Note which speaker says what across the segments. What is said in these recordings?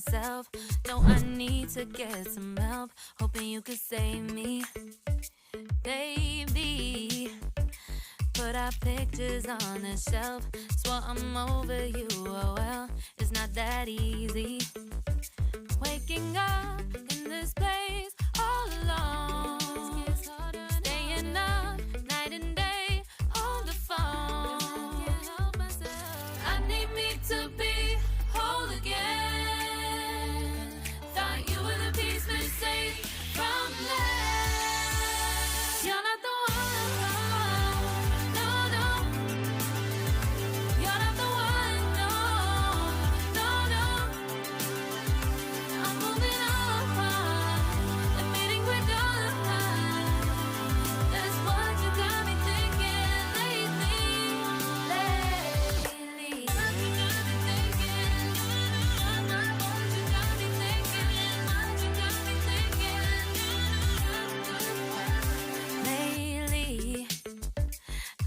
Speaker 1: myself. No, I need to get some help. Hoping you could save me, baby. Put our pictures on the shelf. Swore I'm over you, oh well, it's not that easy. Waking up in this place all alone, staying up night and day on the phone. I need me to be whole again. Thought you were the piece missing from left. You're not the one, no, no. You're not the one, no, no, no. I'm moving on, admitting we're done. That's what you got me thinking lately, lately. What you got me thinking, what you got me thinking, what you got me thinking. Lately,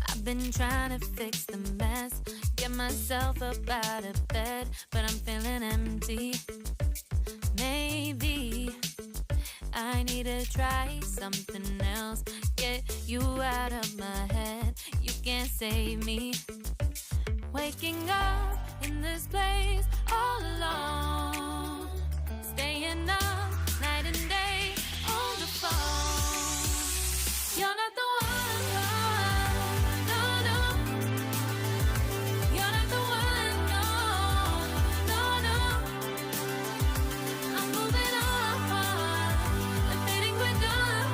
Speaker 1: I've been trying to fix the mess, get myself up out of bed, but I'm feeling empty. Maybe I need to try something else, get you out of my head. You can't save me. Waking up in this place all alone, staying up night and day on the phone. You're not the one, no, no. You're not the one, no, no, no. I'm moving on, admitting we're done.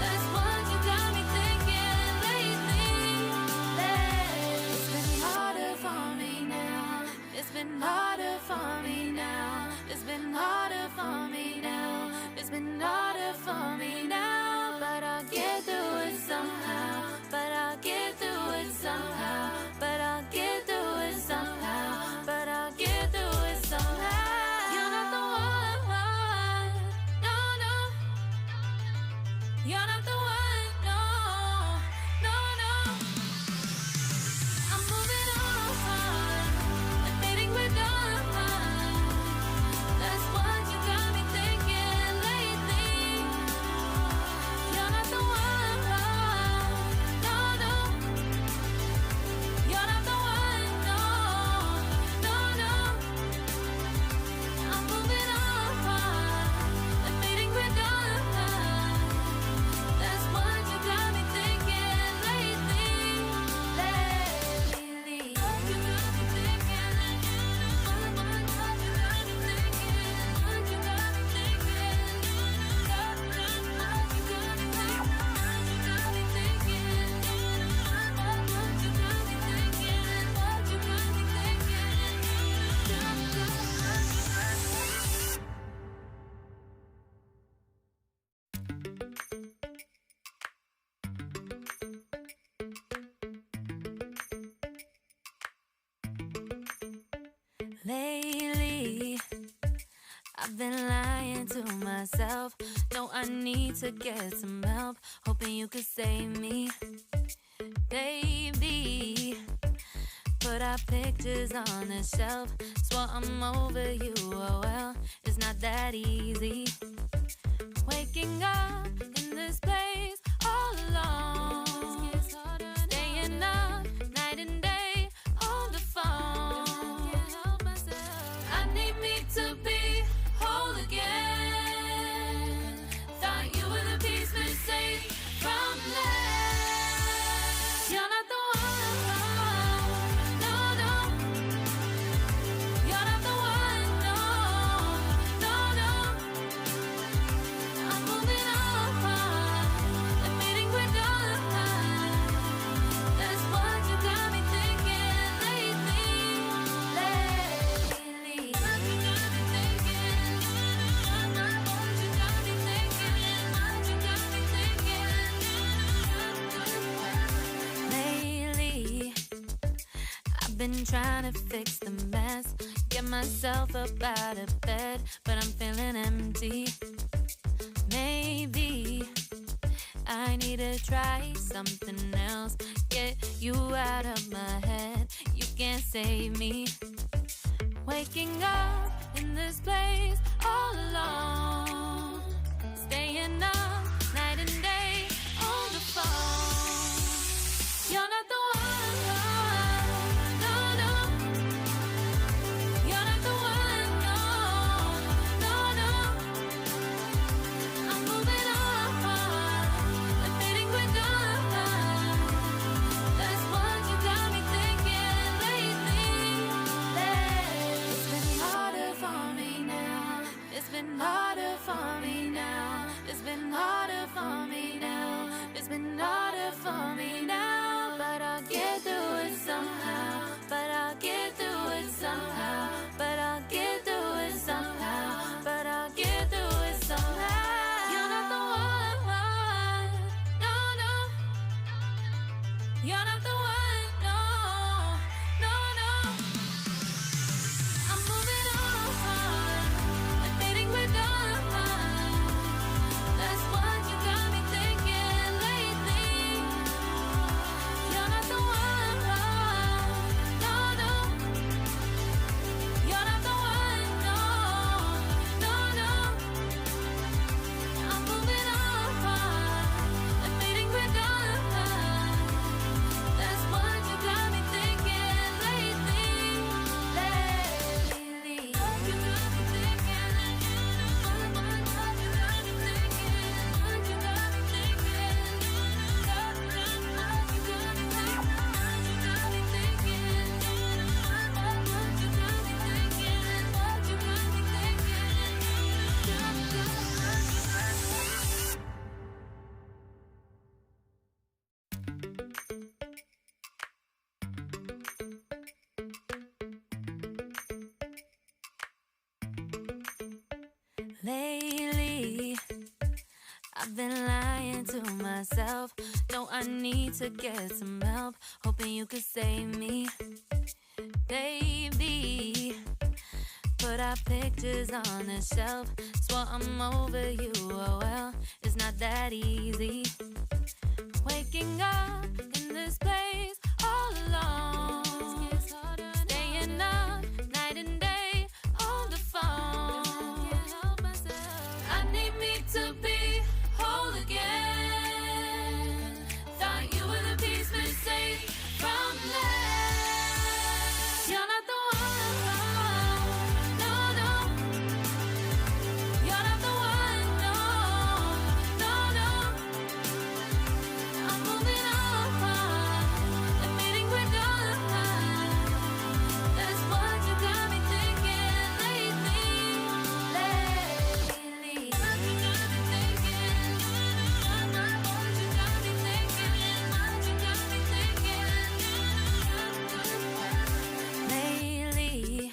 Speaker 1: That's what you got me thinking lately, lately. It's been harder for me now. It's been harder for me now. It's been harder for me now. It's been harder for me now. But I'll get through it somehow. But I'll get through it somehow. But I'll get through it somehow. But I'll get through it somehow. You're not the one, no, no. You're not the one, no, no, no. I'm moving on, admitting we're done. That's what you got me thinking lately. You're not the one, no, no. You're not the one, no, no, no. I'm moving on, admitting we're done. That's what you got me thinking lately, lately. What you got me thinking, what you got me thinking, what you got me thinking, what you got me thinking, what you got me thinking, what you got me thinking. Lately, I've been lying to myself. No, I need to get some help. Hoping you could save me, baby. Put our pictures on the shelf. Swore I'm over you, oh well, it's not that easy. Waking up in this place all alone, staying up night and day on the phone. I need me to be whole again. Thought you were the piece missing from left. You're not the one, no, no. You're not the one, no, no, no. I'm moving on, admitting we're done. That's what you got me thinking lately, lately. What you got me thinking, what you got me thinking, what you got me thinking. Lately, I've been trying to fix the mess, get myself up out of bed, but I'm feeling empty. Maybe I need to try something else, get you out of my head. You can't save me. Waking up in this place all alone, staying up night and day on the phone. You're not the one, no, no. You're not the one, no, no, no. I'm moving on, admitting we're done. That's what you got me thinking lately. It's been harder for me now. It's been harder for me now. It's been harder for me now. It's been harder for me now. But I'll get through it somehow. But I'll get through it somehow. But I'll get through it somehow. But I'll get through it somehow. You're not the one, no, no. You're not the one, no, no, no. I'm moving on, admitting we're done. That's what you got me thinking lately. You're not the one, no, no. You're not the one, no, no, no. I'm moving on, admitting we're done. That's what you got me thinking lately. What you got me thinking? What you got me thinking? What you got me thinking? What you got me thinking? What you got me thinking? Lately, I've been lying to myself. Know I need to get some help. Hoping you could save me, baby. Put our pictures on the shelf. Swore I'm over you, oh well, it's not that easy. Waking up in this place all alone, staying up night and day on the phone. I need me to be whole again. Thought you were the piece missing from that. You're not the one, no, no. You're not the one, no, no, no. I'm moving on, admitting we're done. That's what you got me thinking lately. What you got me thinking? What you got me thinking? What you got me thinking? Lately,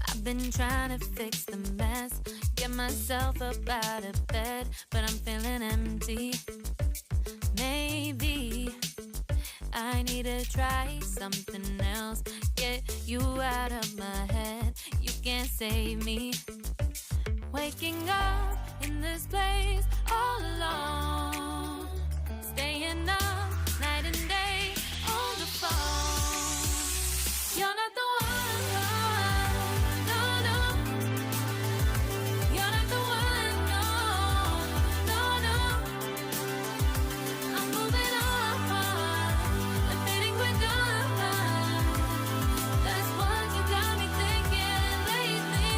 Speaker 1: I've been trying to fix the mess, get myself up out of bed, but I'm feeling empty. Maybe I need to try something else. Get you out of my head. You can't save me. Waking up in this place all alone, staying up night and day on the phone. You're not the one, no, no. You're not the one, no, no, no. I'm moving on, admitting we're done. That's what you got me thinking lately.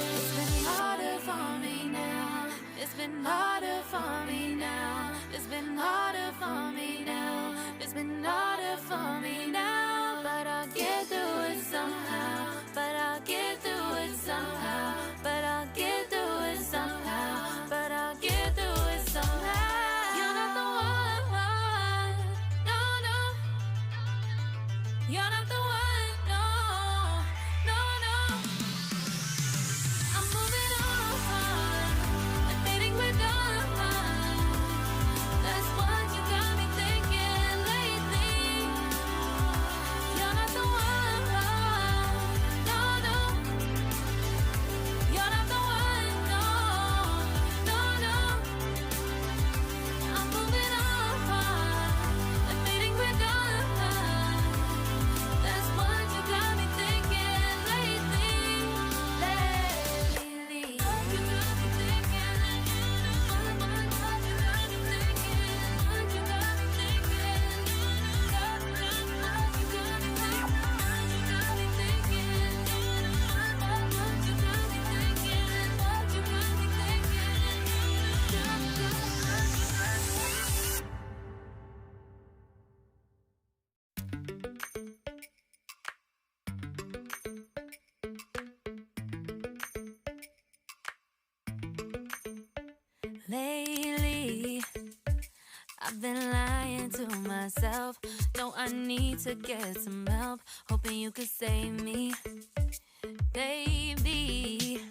Speaker 1: It's been harder for me now. It's been harder for me now. It's been harder for me now. It's been harder for me now. But I'll get through it somehow. But I'll get through it somehow. But I'll get through it somehow. But I'll get through it somehow. You're not the one, no, no. You're not the one, no, no, no. I'm moving on, admitting we're done. That's what you got me thinking lately. You're not the one, Lately, I've been lying to myself. No, I need to get some help. Hoping you could save me, baby.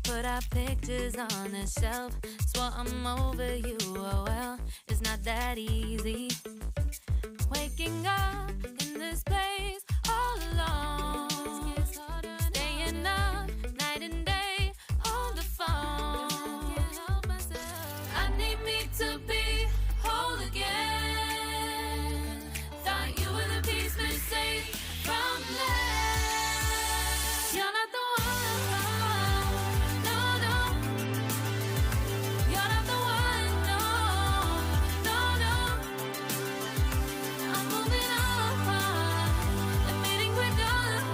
Speaker 1: Put our pictures on the shelf. Swore I'm over you, oh well, it's not that easy. Waking up in this place all alone. Staying up night and day on the phone. I need me to be whole again. Thought you were the piece missing from left. You're not the one, no, no. You're not the one, no, no, no. I'm moving on, admitting we're done.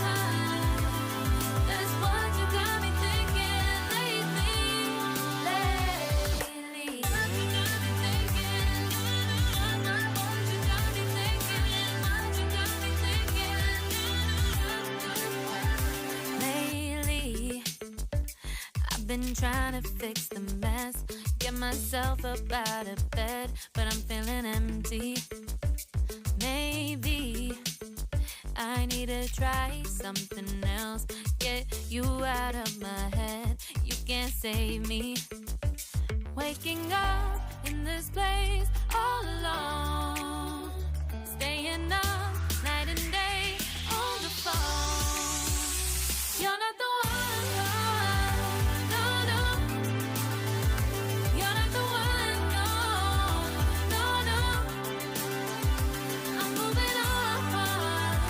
Speaker 1: That's what you got me thinking lately. What you got me thinking? What you got me thinking? What you got me thinking? Lately, I've been trying to fix the mess, get myself up out of bed, but I'm feeling empty. Maybe I need to try something else, get you out of my head. You can't save me. Waking up